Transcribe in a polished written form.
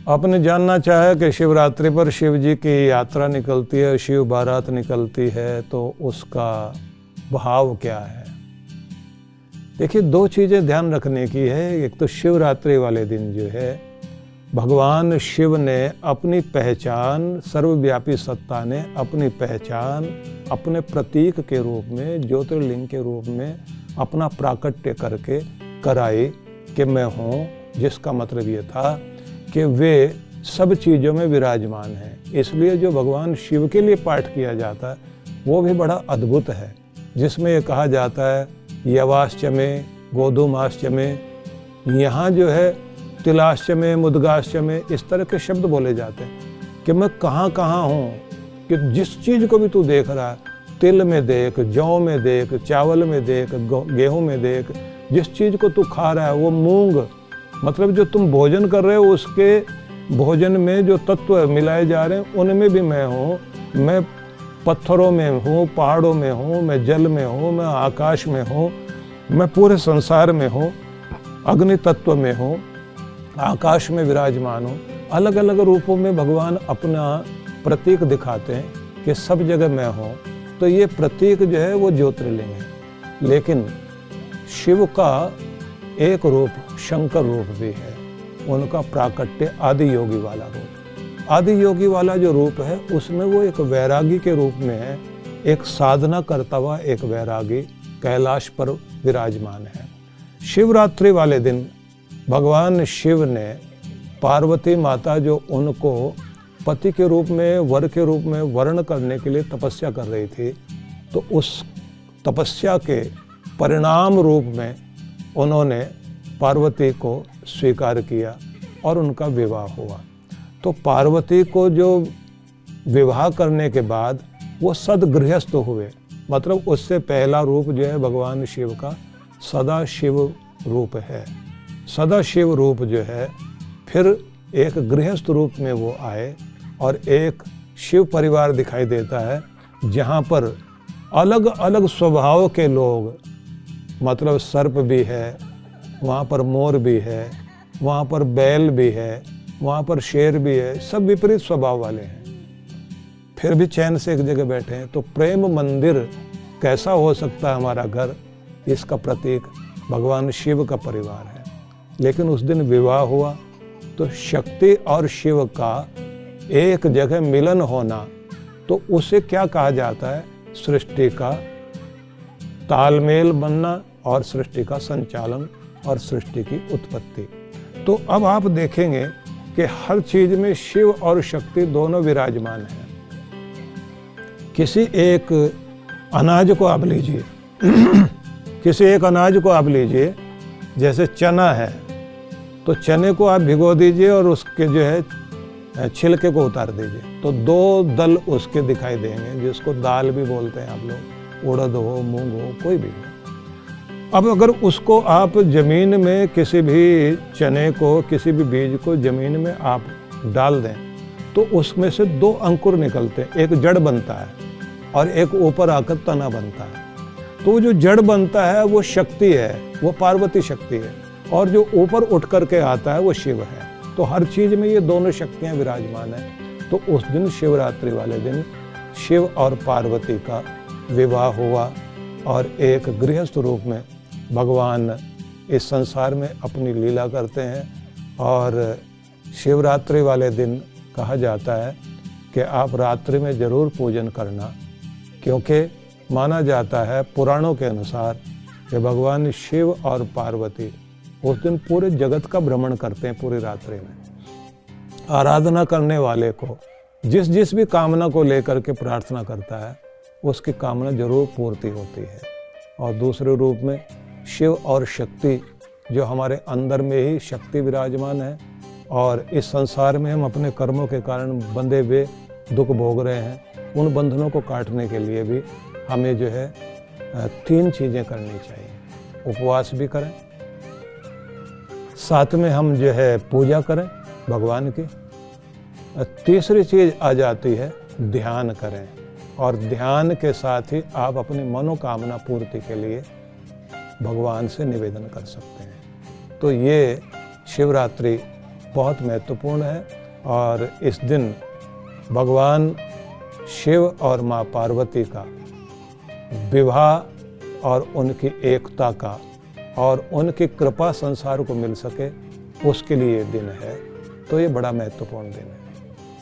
आपने जानना चाहा कि शिवरात्रि पर शिव जी की यात्रा निकलती है, शिव बारात निकलती है, तो उसका भाव क्या है। देखिए, दो चीज़ें ध्यान रखने की है। एक तो शिवरात्रि वाले दिन जो है भगवान शिव ने अपनी पहचान, सर्वव्यापी सत्ता ने अपनी पहचान अपने प्रतीक के रूप में, ज्योतिर्लिंग के रूप में अपना प्राकट्य करके कराई कि मैं हूँ, जिसका मतलब ये था कि वे सब चीज़ों में विराजमान हैं। इसलिए जो भगवान शिव के लिए पाठ किया जाता है वो भी बड़ा अद्भुत है, जिसमें ये कहा जाता है यवाश्चमे गोधूमाश्चमे, यहाँ जो है तिलाश्चमे मुद्गाश्चमे, इस तरह के शब्द बोले जाते हैं कि मैं कहाँ कहाँ हूँ, कि जिस चीज़ को भी तू देख रहा है, तिल में देख, जौ में देख, चावल में देख, गेहूं में देख, जिस चीज़ को तू खा रहा है वो मूंग, मतलब जो तुम भोजन कर रहे हो उसके भोजन में जो तत्व मिलाए जा रहे हैं उनमें भी मैं हूँ। मैं पत्थरों में हूँ, पहाड़ों में हूँ, मैं जल में हूँ, मैं आकाश में हूँ, मैं पूरे संसार में हूँ, अग्नि तत्व में हूँ, आकाश में विराजमान हूँ। अलग अलग रूपों में भगवान अपना प्रतीक दिखाते हैं कि सब जगह मैं हूँ। तो ये प्रतीक जो है वो ज्योतिर्लिंग है। लेकिन शिव का एक रूप शंकर रूप भी है, उनका प्राकट्य आदि योगी वाला रूप। आदि योगी वाला जो रूप है उसमें वो एक वैरागी के रूप में है, एक साधना करता हुआ एक वैरागी कैलाश पर विराजमान है। शिवरात्रि वाले दिन भगवान शिव ने पार्वती माता जो उनको पति के रूप में, वर के रूप में वर्ण करने के लिए तपस्या कर रही थी, तो उस तपस्या के परिणाम रूप में उन्होंने पार्वती को स्वीकार किया और उनका विवाह हुआ। तो पार्वती को जो विवाह करने के बाद वो सदगृहस्थ हुए, मतलब उससे पहला रूप जो है भगवान शिव का सदा शिव रूप है। सदा शिव रूप जो है फिर एक गृहस्थ रूप में वो आए और एक शिव परिवार दिखाई देता है, जहाँ पर अलग अलग स्वभाव के लोग, मतलब सर्प भी है, वहाँ पर मोर भी है, वहाँ पर बैल भी है, वहाँ पर शेर भी है, सब विपरीत स्वभाव वाले हैं, फिर भी चैन से एक जगह बैठे हैं। तो प्रेम मंदिर कैसा हो सकता है हमारा घर, इसका प्रतीक भगवान शिव का परिवार है। लेकिन उस दिन विवाह हुआ तो शक्ति और शिव का एक जगह मिलन होना, तो उसे क्या कहा जाता है, सृष्टि का तालमेल बनना और सृष्टि का संचालन और सृष्टि की उत्पत्ति। तो अब आप देखेंगे कि हर चीज में शिव और शक्ति दोनों विराजमान हैं। किसी एक अनाज को आप लीजिए किसी एक अनाज को आप लीजिए, जैसे चना है, तो चने को आप भिगो दीजिए और उसके जो है छिलके को उतार दीजिए, तो दो दल उसके दिखाई देंगे, जिसको दाल भी बोलते हैं आप लोग, उड़द हो, मूंग हो, कोई भी हो। अब अगर उसको आप जमीन में किसी भी चने को, किसी भी बीज को जमीन में आप डाल दें, तो उसमें से दो अंकुर निकलते हैं, एक जड़ बनता है और एक ऊपर आकर तना बनता है। तो जो जड़ बनता है वो शक्ति है, वो पार्वती शक्ति है, और जो ऊपर उठ करके आता है वो शिव है। तो हर चीज में ये दोनों शक्तियां विराजमान है। तो उस दिन शिवरात्रि वाले दिन शिव और पार्वती का विवाह हुआ और एक गृहस्थ रूप में भगवान इस संसार में अपनी लीला करते हैं। और शिवरात्रि वाले दिन कहा जाता है कि आप रात्रि में जरूर पूजन करना, क्योंकि माना जाता है पुराणों के अनुसार कि भगवान शिव और पार्वती उस दिन पूरे जगत का भ्रमण करते हैं पूरी रात्रि में। आराधना करने वाले को जिस जिस भी कामना को लेकर के प्रार्थना करता है उसकी कामना जरूर पूर्ति होती है। और दूसरे रूप में शिव और शक्ति, जो हमारे अंदर में ही शक्ति विराजमान है, और इस संसार में हम अपने कर्मों के कारण बंधे हुए दुख भोग रहे हैं, उन बंधनों को काटने के लिए भी हमें जो है 3 चीज़ें करनी चाहिए। उपवास भी करें, साथ में हम जो है पूजा करें भगवान की, तीसरी चीज़ आ जाती है ध्यान करें, और ध्यान के साथ ही आप अपनी मनोकामना पूर्ति के लिए भगवान से निवेदन कर सकते हैं। तो ये शिवरात्रि बहुत महत्वपूर्ण है। और इस दिन भगवान शिव और माँ पार्वती का विवाह और उनकी एकता का और उनकी कृपा संसार को मिल सके, उसके लिए ये दिन है। तो ये बड़ा महत्वपूर्ण दिन है।